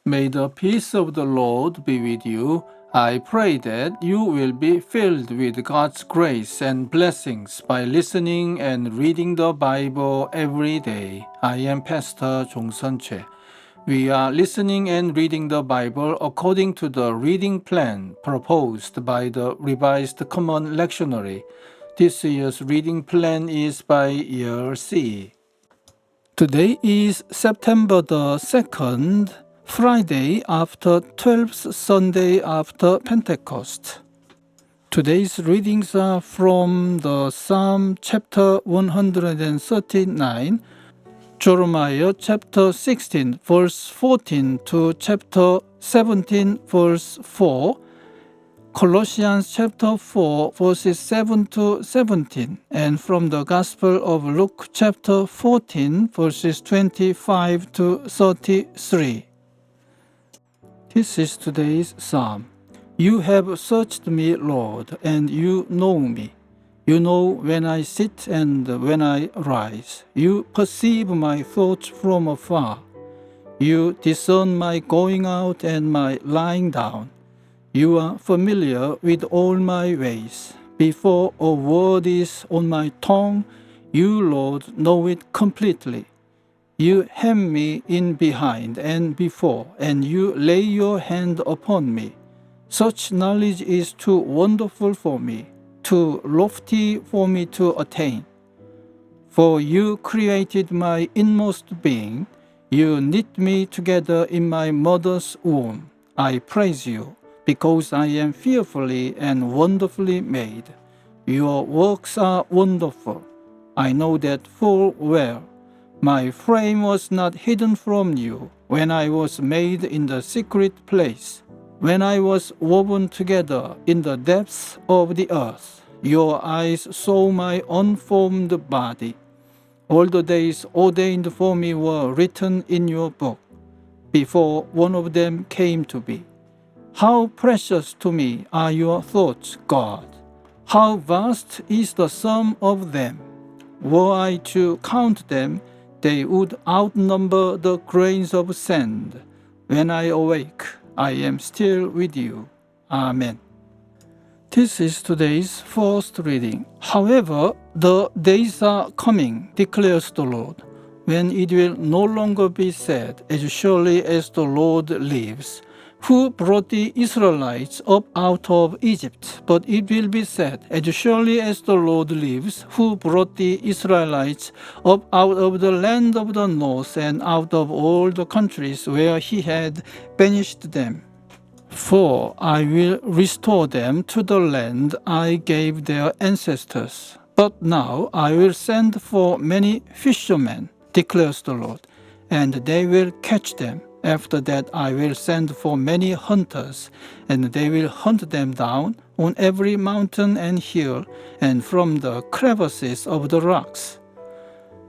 May the peace of the Lord be with you. I pray that you will be filled with God's grace and blessings by listening and reading the Bible every day. I am Pastor 종선채. We are listening and reading the Bible according to the reading plan proposed by the Revised Common Lectionary. This year's reading plan is by year C. Today is September the 2nd, Friday after 12th Sunday after Pentecost. Today's readings are from the Psalm chapter 139, Jeremiah chapter 16 verse 14 to chapter 17 verse 4, Colossians chapter 4 verses 7 to 17, and from the Gospel of Luke chapter 14 verses 25 to 33. This is today's psalm. You have searched me, Lord, and you know me. You know when I sit and when I rise. You perceive my thoughts from afar. You discern my going out and my lying down. You are familiar with all my ways. Before a word is on my tongue, you, Lord, know it completely. You hem me in behind and before, and you lay your hand upon me. Such knowledge is too wonderful for me, too lofty for me to attain. For you created my inmost being. You knit me together in my mother's womb. I praise you, because I am fearfully and wonderfully made. Your works are wonderful. I know that full well. My frame was not hidden from you when I was made in the secret place, when I was woven together in the depths of the earth. Your eyes saw my unformed body. All the days ordained for me were written in your book, before one of them came to be. How precious to me are your thoughts, God! How vast is the sum of them! Were I to count them, they would outnumber the grains of sand. When I awake, I am still with you. Amen. This is today's first reading. However, the days are coming, declares the Lord, when it will no longer be said, as surely as the Lord lives, who brought the Israelites up out of Egypt. But it will be said, as surely as the Lord lives, who brought the Israelites up out of the land of the north and out of all the countries where he had banished them. For I will restore them to the land I gave their ancestors. But now I will send for many fishermen, declares the Lord, and they will catch them. After that I will send for many hunters, and they will hunt them down on every mountain and hill, and from the crevices of the rocks.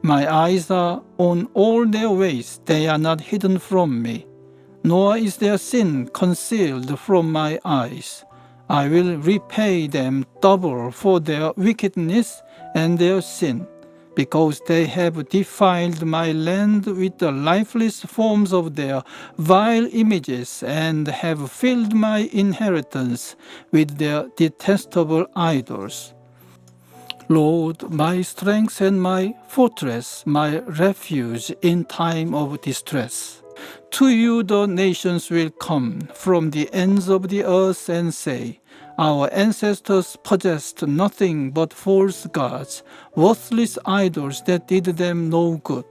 My eyes are on all their ways, they are not hidden from me, nor is their sin concealed from my eyes. I will repay them double for their wickedness and their sin, because they have defiled my land with the lifeless forms of their vile images and have filled my inheritance with their detestable idols. Lord, my strength and my fortress, my refuge in time of distress. To you the nations will come from the ends of the earth and say, our ancestors possessed nothing but false gods, worthless idols that did them no good.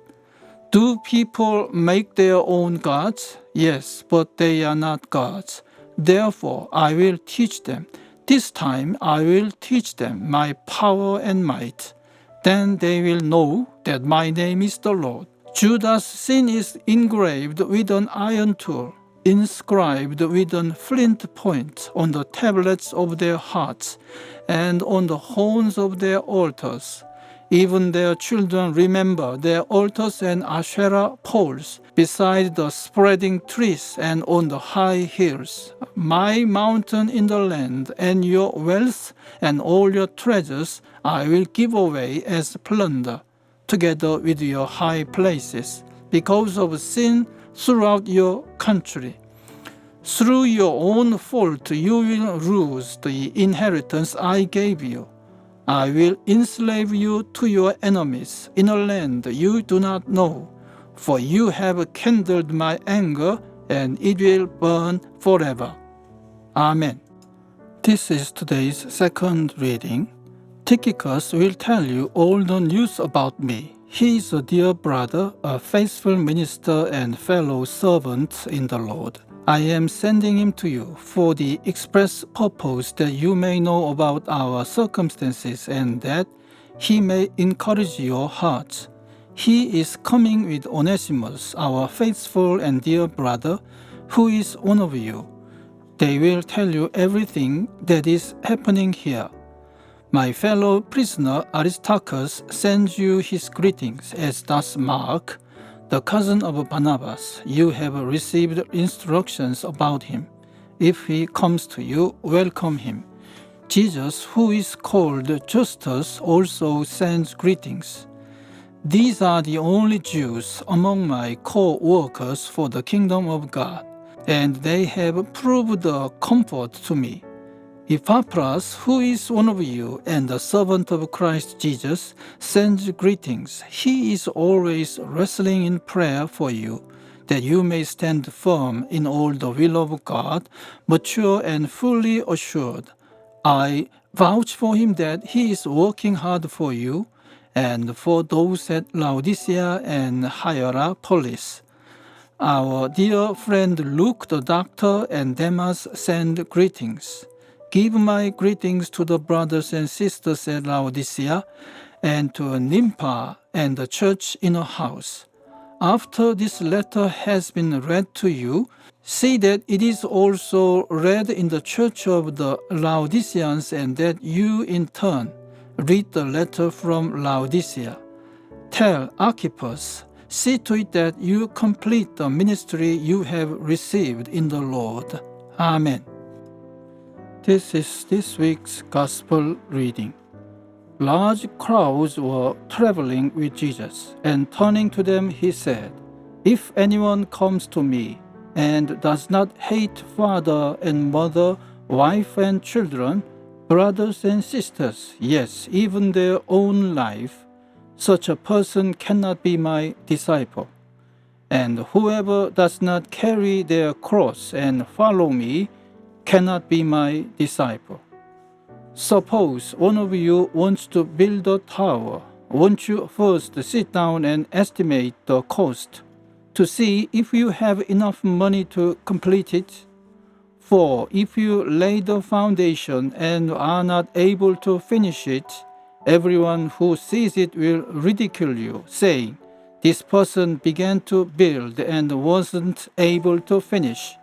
Do people make their own gods? Yes, but they are not gods. Therefore I will teach them. This time I will teach them my power and might. Then they will know that my name is the Lord. Judah's sin is engraved with an iron tool, inscribed with a flint point on the tablets of their hearts and on the horns of their altars. Even their children remember their altars and Asherah poles beside the spreading trees and on the high hills. My mountain in the land and your wealth and all your treasures I will give away as plunder, together with your high places, because of sin throughout your country. Through your own fault you will lose the inheritance I gave you. I will enslave you to your enemies in a land you do not know, for you have kindled my anger, and it will burn forever. Amen. This is today's second reading. Tychicus will tell you all the news about me. He is a dear brother, a faithful minister and fellow servant in the Lord. I am sending him to you for the express purpose that you may know about our circumstances and that he may encourage your hearts. He is coming with Onesimus, our faithful and dear brother, who is one of you. They will tell you everything that is happening here. My fellow prisoner Aristarchus sends you his greetings, as does Mark, the cousin of Barnabas. You have received instructions about him. If he comes to you, welcome him. Jesus, who is called Justus, also sends greetings. These are the only Jews among my co-workers for the kingdom of God, and they have proved a comfort to me. Epaphras, who is one of you and a servant of Christ Jesus, sends greetings. He is always wrestling in prayer for you, that you may stand firm in all the will of God, mature and fully assured. I vouch for him that he is working hard for you and for those at Laodicea and Hierapolis. Our dear friend Luke the doctor and Demas send greetings. Give my greetings to the brothers and sisters at Laodicea and to Nympha and the church in her house. After this letter has been read to you, see that it is also read in the church of the Laodiceans and that you in turn read the letter from Laodicea. Tell Archippus, see to it that you complete the ministry you have received in the Lord. Amen. This is this week's Gospel reading. Large crowds were traveling with Jesus, and turning to them he said, "If anyone comes to me and does not hate father and mother, wife and children, brothers and sisters, yes, even their own life, such a person cannot be my disciple. And whoever does not carry their cross and follow me cannot be my disciple. Suppose one of you wants to build a tower. Won't you first sit down and estimate the cost to see if you have enough money to complete it? For if you lay the foundation and are not able to finish it, everyone who sees it will ridicule you, saying, 'This person began to build and wasn't able to finish.'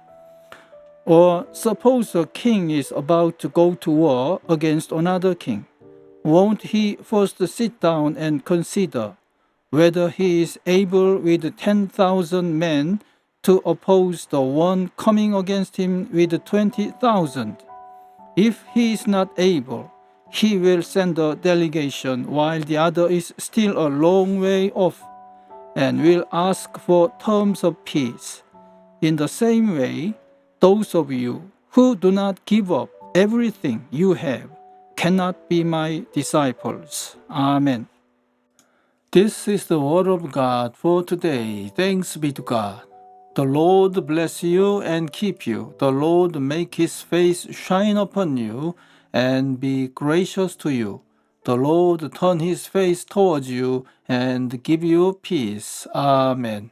Or suppose a king is about to go to war against another king. Won't he first sit down and consider whether he is able with 10,000 men to oppose the one coming against him with 20,000? If he is not able, he will send a delegation while the other is still a long way off, and will ask for terms of peace. In the same way, those of you who do not give up everything you have cannot be my disciples." Amen. This is the word of God for today. Thanks be to God. The Lord bless you and keep you. The Lord make his face shine upon you and be gracious to you. The Lord turn his face towards you and give you peace. Amen.